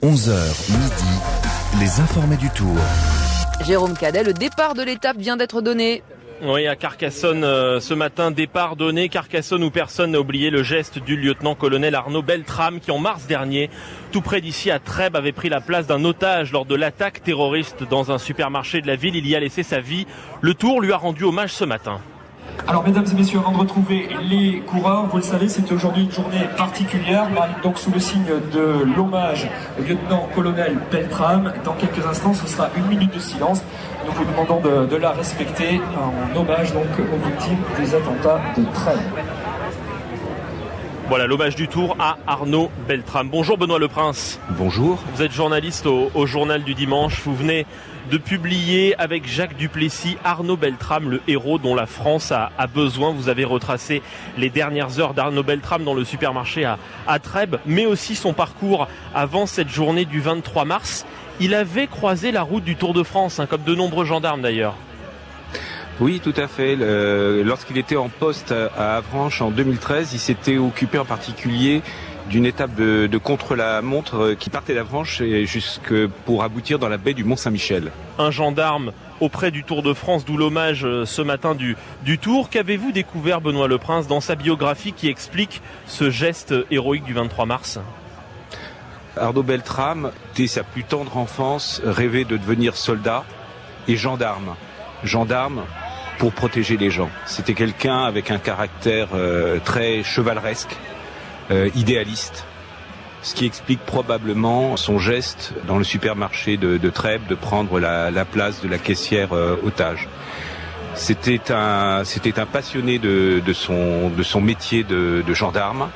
11h midi, les informés du Tour. Jérôme Cadet, le départ de l'étape vient d'être donné. Oui, à Carcassonne, ce matin, départ donné. Carcassonne où personne n'a oublié le geste du lieutenant-colonel Arnaud Beltrame qui, en mars dernier, tout près d'ici à Trèbes, avait pris la place d'un otage lors de l'attaque terroriste dans un supermarché de la ville. Il y a laissé sa vie. Le Tour lui a rendu hommage ce matin. Alors mesdames et messieurs, avant de retrouver les coureurs, vous le savez, c'est aujourd'hui une journée particulière, donc sous le signe de l'hommage au lieutenant-colonel Beltrame. Dans quelques instants, ce sera une minute de silence. Nous vous demandons de la respecter en hommage donc aux victimes des attentats de Trèbes. Voilà l'hommage du Tour à Arnaud Beltrame. Bonjour Benoît Le Prince. Bonjour. Vous êtes journaliste au Journal du Dimanche. Vous venez de publier avec Jacques Duplessis Arnaud Beltrame, le héros dont la France a besoin. Vous avez retracé les dernières heures d'Arnaud Beltrame dans le supermarché à Trèbes, mais aussi son parcours avant cette journée du 23 mars. Il avait croisé la route du Tour de France, comme de nombreux gendarmes d'ailleurs. Oui, tout à fait. Lorsqu'il était en poste à Avranches en 2013, il s'était occupé en particulier d'une étape de contre-la-montre qui partait d'Avranches jusque pour aboutir dans la baie du Mont-Saint-Michel. Un gendarme auprès du Tour de France, d'où l'hommage ce matin du Tour. Qu'avez-vous découvert, Benoît Le Prince, dans sa biographie qui explique ce geste héroïque du 23 mars ? Arnaud Beltrame, dès sa plus tendre enfance, rêvait de devenir soldat et gendarme. Gendarme pour protéger les gens. C'était quelqu'un avec un caractère très chevaleresque, idéaliste, ce qui explique probablement son geste dans le supermarché de Trèbes de prendre la place de la caissière otage. C'était un passionné de son métier de gendarme.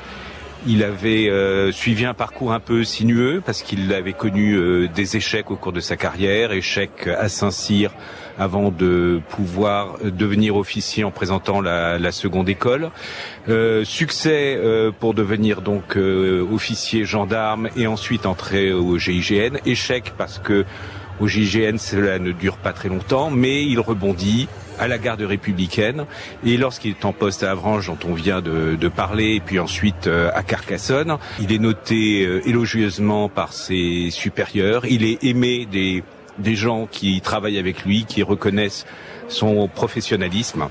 Il avait suivi un parcours un peu sinueux parce qu'il avait connu des échecs au cours de sa carrière, échecs à Saint-Cyr avant de pouvoir devenir officier en présentant la seconde école. Succès pour devenir donc officier gendarme et ensuite entrer au GIGN. Échec parce que au GIGN cela ne dure pas très longtemps, mais il rebondit à la garde républicaine et lorsqu'il est en poste à Avranches dont on vient de parler et puis ensuite à Carcassonne, il est noté élogieusement par ses supérieurs, il est aimé des gens qui travaillent avec lui, qui reconnaissent son professionnalisme.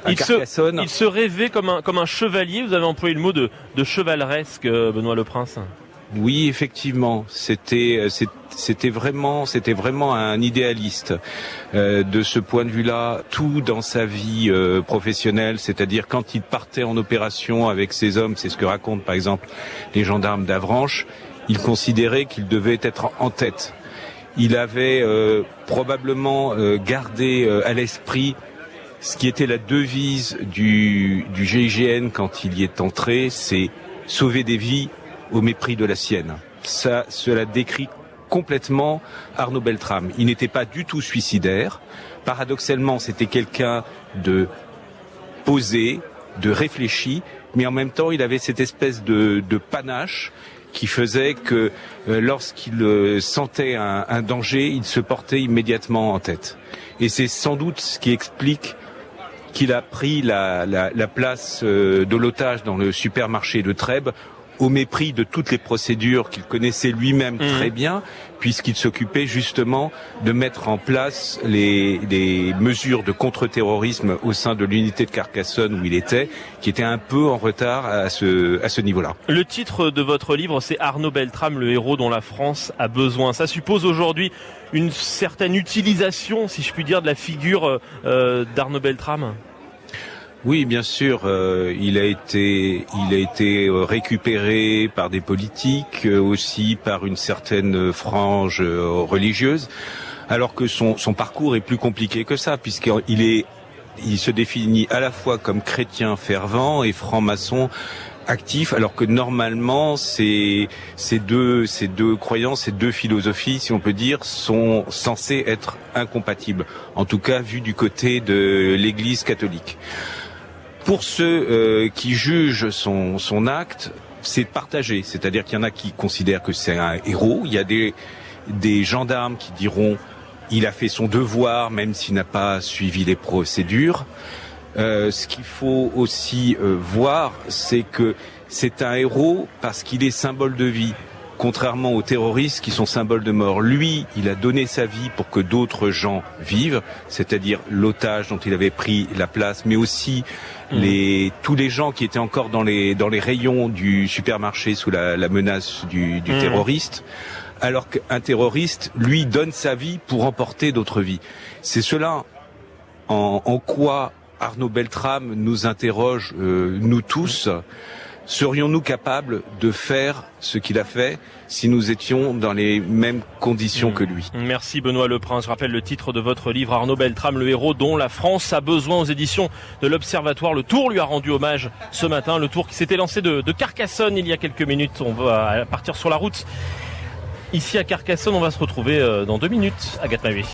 Il se rêvait comme un chevalier, vous avez employé le mot de chevaleresque, Benoît Le Prince. Oui, effectivement, c'était vraiment un idéaliste. De ce point de vue-là, tout dans sa vie professionnelle, c'est-à-dire quand il partait en opération avec ses hommes, c'est ce que racontent par exemple les gendarmes d'Avranches, il considérait qu'il devait être en tête. Il avait probablement gardé à l'esprit ce qui était la devise du GIGN quand il y est entré, c'est sauver des vies au mépris de la sienne. Cela décrit complètement Arnaud Beltrame. Il n'était pas du tout suicidaire. Paradoxalement, c'était quelqu'un de posé, de réfléchi, mais en même temps, il avait cette espèce de panache qui faisait que lorsqu'il sentait un danger, il se portait immédiatement en tête. Et c'est sans doute ce qui explique qu'il a pris la place de l'otage dans le supermarché de Trèbes, au mépris de toutes les procédures qu'il connaissait lui-même très bien, puisqu'il s'occupait justement de mettre en place les mesures de contre-terrorisme au sein de l'unité de Carcassonne où il était, qui était un peu en retard à ce niveau-là. Le titre de votre livre, c'est Arnaud Beltrame, le héros dont la France a besoin. Ça suppose aujourd'hui une certaine utilisation, si je puis dire, de la figure d'Arnaud Beltrame ? Oui, bien sûr, il a été récupéré par des politiques, aussi par une certaine frange religieuse, alors que son parcours est plus compliqué que ça, puisqu'il se définit à la fois comme chrétien fervent et franc-maçon actif, alors que normalement ces deux croyances, ces deux philosophies, si on peut dire, sont censées être incompatibles, en tout cas vu du côté de l'Église catholique. Pour ceux qui jugent son acte, c'est partagé. C'est-à-dire qu'il y en a qui considèrent que c'est un héros. Il y a des gendarmes qui diront il a fait son devoir même s'il n'a pas suivi les procédures. Ce qu'il faut aussi voir, c'est que c'est un héros parce qu'il est symbole de vie. contrairement aux terroristes qui sont symboles de mort. Lui, il a donné sa vie pour que d'autres gens vivent, c'est-à-dire l'otage dont il avait pris la place, mais aussi tous les gens qui étaient encore dans les rayons du supermarché sous la menace du terroriste. Alors qu'un terroriste, lui, donne sa vie pour emporter d'autres vies. C'est cela en quoi Arnaud Beltrame nous interroge, nous tous. Serions-nous capables de faire ce qu'il a fait si nous étions dans les mêmes conditions que lui? Merci Benoît Leprince. Je rappelle le titre de votre livre, Arnaud Beltrame, le héros dont la France a besoin, aux éditions de l'Observatoire. Le Tour lui a rendu hommage ce matin, le Tour qui s'était lancé de Carcassonne il y a quelques minutes. On va partir sur la route. Ici à Carcassonne, on va se retrouver dans 2 minutes. Agathe Mavé.